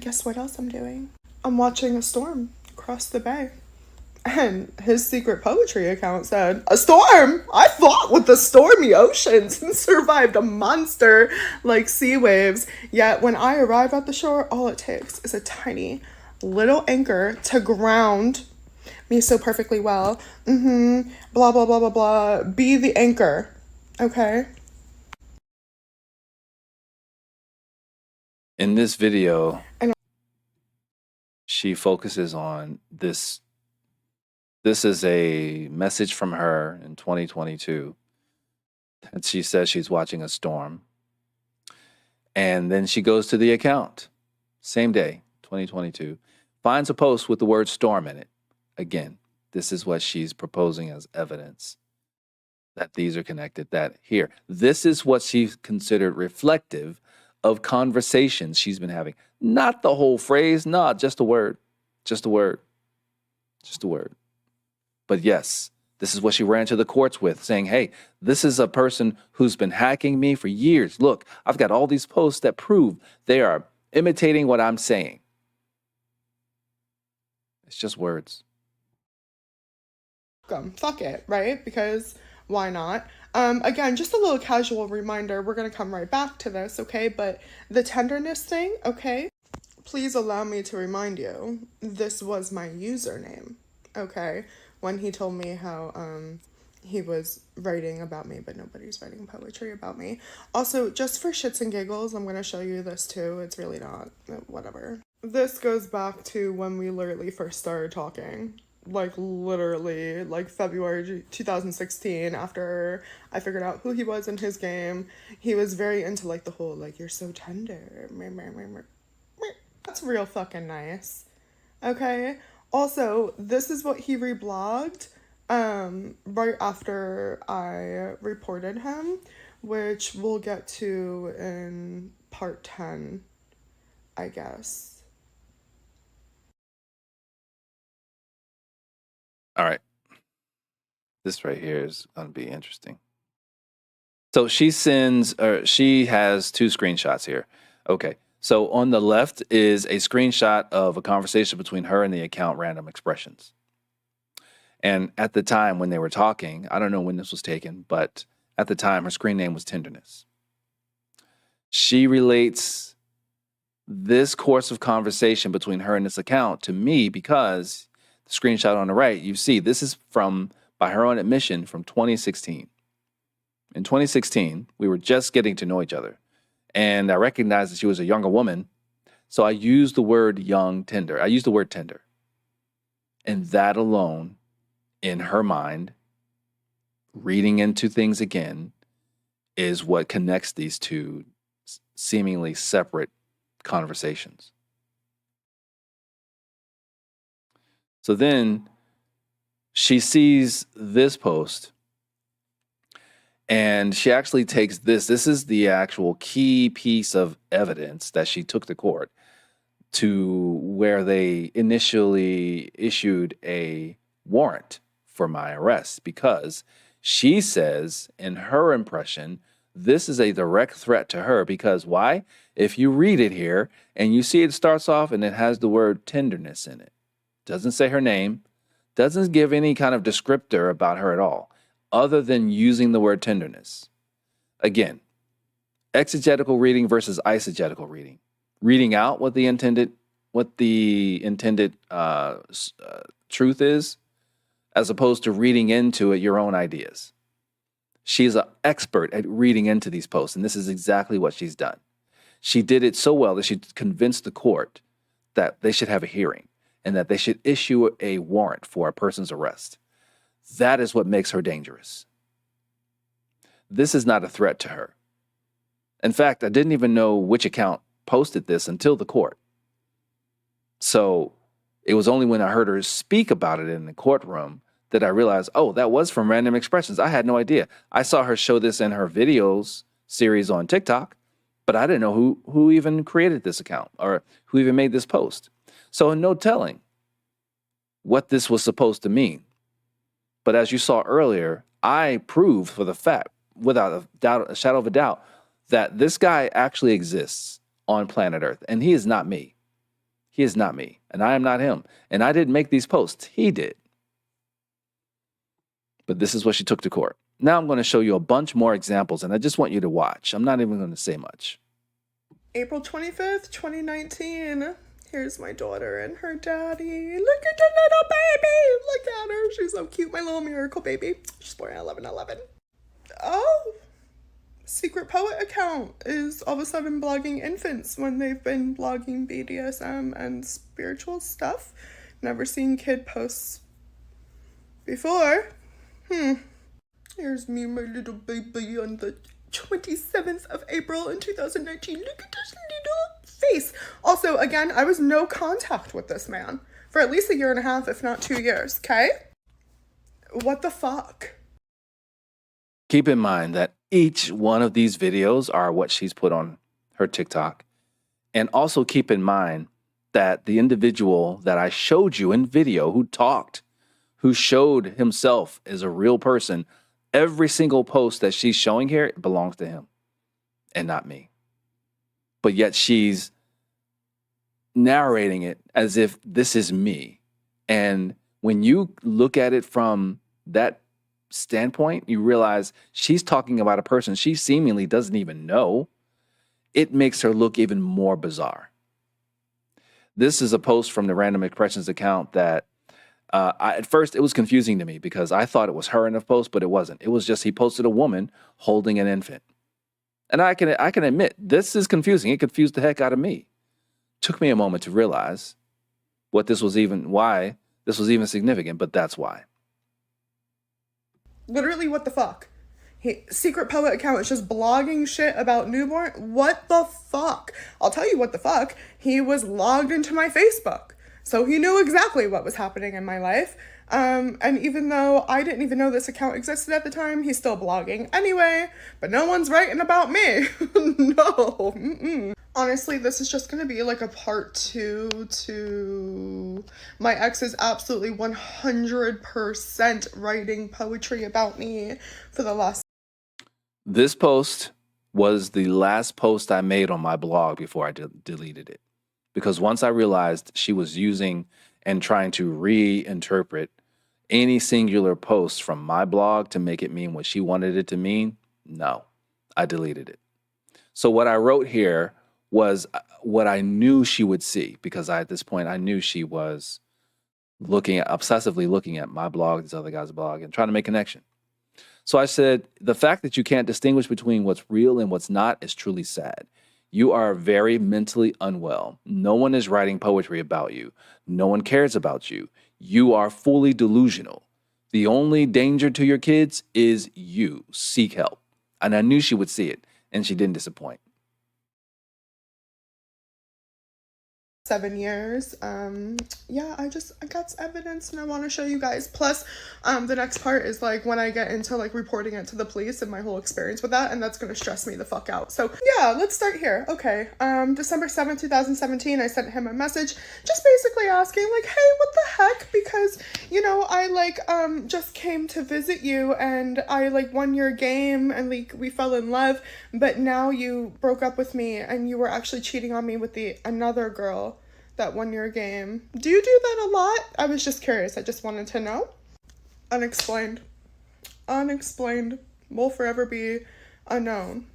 guess what else I'm doing? I'm watching a storm across the bay. And his secret poetry account said, "A storm? I fought with the stormy oceans and survived a monster like sea waves. Yet when I arrive at the shore, all it takes is a tiny little anchor to ground me so perfectly well. Blah, blah, blah, blah, blah. Be the anchor. Okay?" In this video, And she focuses on this. This is a message from her in 2022. And she says she's watching a storm. And then she goes to the account, same day, 2022, finds a post with the word storm in it. Again, this is what she's proposing as evidence that these are connected, that here, this is what she's considered reflective of conversations she's been having. Not the whole phrase, not just a word, just a word, just a word. But yes, this is what she ran to the courts with, saying, hey, this is a person who's been hacking me for years. Look, I've got all these posts that prove they are imitating what I'm saying. It's just words. fuck it, right? Because why not? Again, just a little casual reminder. We're going to come right back to this, okay? But the tenderness thing, okay? Please allow me to remind you, this was my username, okay? When he told me how he was writing about me, but nobody's writing poetry about me. Also, just for shits and giggles, I'm going to show you this too. It's really not, whatever. This goes back to when we literally first started talking. Like, literally, like, February 2016, after I figured out who he was in his game. He was very into, like, the whole, like, you're so tender. That's real fucking nice. Okay? Also, this is what he reblogged right after I reported him, which we'll get to in part 10, I guess. All right. This right here is going to be interesting. So she has two screenshots here. Okay. So on the left is a screenshot of a conversation between her and the account Random Expressions. And at the time when they were talking, I don't know when this was taken, but at the time her screen name was Tenderness. She relates this course of conversation between her and this account to me because the screenshot on the right, you see this is by her own admission, from 2016. In 2016, we were just getting to know each other. And I recognized that she was a younger woman. So I used the word tender. I used the word tender. And that alone, in her mind, reading into things again, is what connects these two seemingly separate conversations. So then she sees this post. And she actually takes this is the actual key piece of evidence that she took to court, to where they initially issued a warrant for my arrest, because she says in her impression, this is a direct threat to her. Because why? If you read it here and you see it starts off and it has the word tenderness in it, doesn't say her name, doesn't give any kind of descriptor about her at all, other than using the word tenderness. Again, exegetical reading versus eisegetical reading. Reading out what the intended truth is, as opposed to reading into it your own ideas. She's an expert at reading into these posts, and this is exactly what she's done. She did it so well that she convinced the court that they should have a hearing and that they should issue a warrant for a person's arrest. That is what makes her dangerous. This is not a threat to her. In fact, I didn't even know which account posted this until the court. So it was only when I heard her speak about it in the courtroom that I realized, oh, that was from Random Expressions. I had no idea. I saw her show this in her videos series on TikTok, but I didn't know who even created this account or who even made this post. So no telling what this was supposed to mean. But as you saw earlier, I proved for the fact, without a shadow of a doubt, that this guy actually exists on planet Earth, and he is not me. He is not me, and I am not him. And I didn't make these posts. He did. But this is what she took to court. Now I'm going to show you a bunch more examples, and I just want you to watch. I'm not even going to say much. April 25th, 2019. Here's my daughter and her daddy. Look at the little baby. Look at her. She's so cute, my little miracle baby. She's born at 11/11. Oh, secret poet account is all of a sudden blogging infants when they've been blogging BDSM and spiritual stuff. Never seen kid posts before. Here's me, my little baby, on the 27th of April in 2019. Look at this little face. Also, again, I was no contact with this man for at least a year and a half, if not 2 years, okay? What the fuck? Keep in mind that each one of these videos are what she's put on her TikTok. And also keep in mind that the individual that I showed you in video who talked, who showed himself as a real person, every single post that she's showing here belongs to him and not me. But yet she's narrating it as if this is me. And when you look at it from that standpoint, you realize she's talking about a person she seemingly doesn't even know. It makes her look even more bizarre. This is a post from the Random Expressions account that at first it was confusing to me because I thought it was her in the post, but it wasn't. It was just he posted a woman holding an infant. And I can admit, this is confusing. It confused the heck out of me. Took me a moment to realize why this was even significant, but that's why. Literally, what the fuck? Secret poet account is just blogging shit about newborn. What the fuck? I'll tell you what the fuck. He was logged into my Facebook. So he knew exactly what was happening in my life. And even though I didn't even know this account existed at the time, he's still blogging anyway. But no one's writing about me. No. Mm-mm. Honestly, this is just going to be like a part 2 to my ex is absolutely 100% writing poetry about me for the last. This post was the last post I made on my blog before I deleted it. Because once I realized she was using and trying to reinterpret any singular post from my blog to make it mean what she wanted it to mean, no, I deleted it. So what I wrote here was what I knew she would see, because at this point I knew she was obsessively looking at my blog, this other guy's blog, and trying to make connection. So I said, the fact that you can't distinguish between what's real and what's not is truly sad. You are very mentally unwell. No one is writing poetry about you. No one cares about you. You are fully delusional. The only danger to your kids is you. Seek help. And I knew she would see it, and she didn't disappoint. 7 years. Yeah, I got evidence and I want to show you guys. Plus, the next part is like when I get into like reporting it to the police and my whole experience with that, and that's going to stress me the fuck out. So yeah, let's start here. Okay. December 7th, 2017, I sent him a message just basically asking like, hey, what the heck? Because, you know, I like, just came to visit you and I like won your game and like we fell in love, but now you broke up with me and you were actually cheating on me with another girl that won your game. Do you do that a lot? I was just curious. I just wanted to know. Unexplained. Unexplained. Will forever be unknown.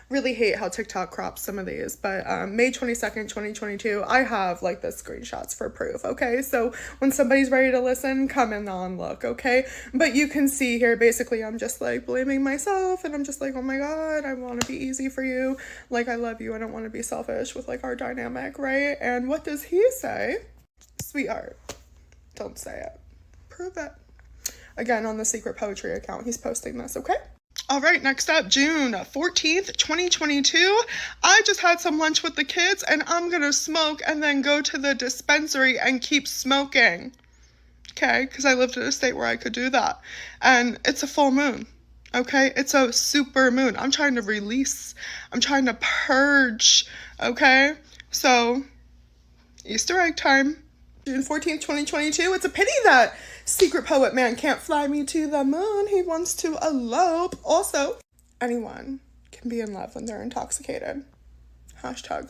Really hate how TikTok crops some of these, but May 22nd, 2022, I have like the screenshots for proof, okay? So when somebody's ready to listen, come in on look, okay? But you can see here, basically, I'm just like blaming myself, and I'm just like, oh my God, I want to be easy for you. Like, I love you. I don't want to be selfish with like our dynamic, right? And what does he say? Sweetheart, don't say it. Prove it. Again, on the secret poetry account, he's posting this, okay? All right, next up, June 14th, 2022. I just had some lunch with the kids and I'm gonna smoke and then go to the dispensary and keep smoking. Okay, because I lived in a state where I could do that. And it's a full moon, okay? It's a super moon. I'm trying to release. I'm trying to purge, okay? So, Easter egg time. June 14th, 2022. It's a pity that secret poet man can't fly me to the moon. He wants to elope. Also, anyone can be in love when they're intoxicated. # sober.